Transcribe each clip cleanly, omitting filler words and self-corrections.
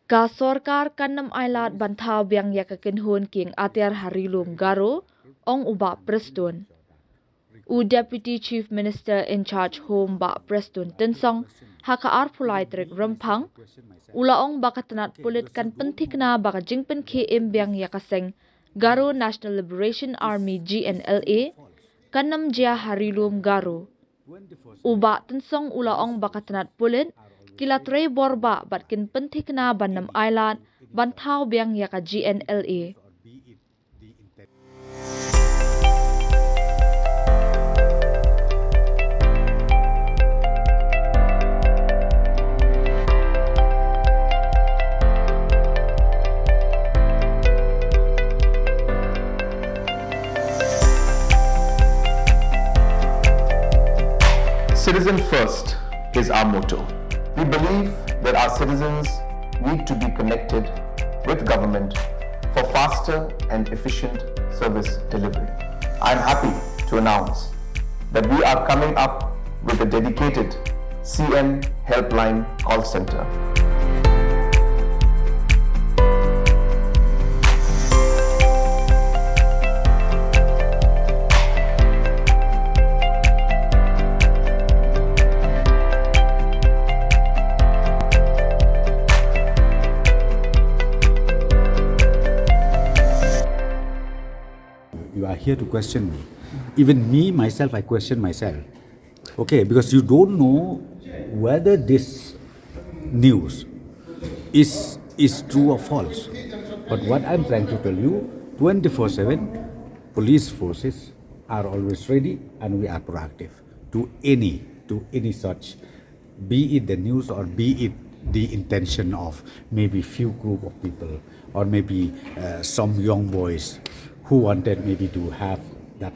Ka sorkar kanam ailad bantau biang yakakin hun king atir harilum garo ong uba Prestone. U Deputy Chief Minister in charge home ba Prestone tensong haka arpulai trek rempang ula ong bakatanat pulit kan pentik na baka jingpen KM biang yakaseng Garo National Liberation Army GNLA kanam jia harilum garo. Uba tensong ula ong bakatanat pulit kila trei borba batkin pentik na banam ailad bantau biang yaka GNLA. Citizen first is our motto. We believe that our citizens need to be connected with government for faster and efficient service delivery. I am happy to announce that we are coming up with a dedicated CM helpline call center. You are here to question me. Even me, myself, I question myself. Okay, because you don't know whether this news is true or false. But what I'm trying to tell you, 24/7, police forces are always ready and we are proactive to any such, be it the news or be it the intention of maybe few group of people or maybe some young boys who wanted maybe to have that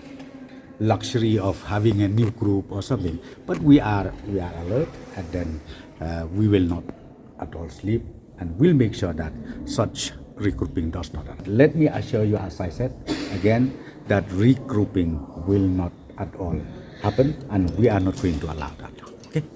luxury of having a new group or something. But we are alert, and then we will not at all sleep, and we'll make sure that such regrouping does not happen. Let me assure you, as I said again, that regrouping will not at all happen, and we are not going to allow that. Okay.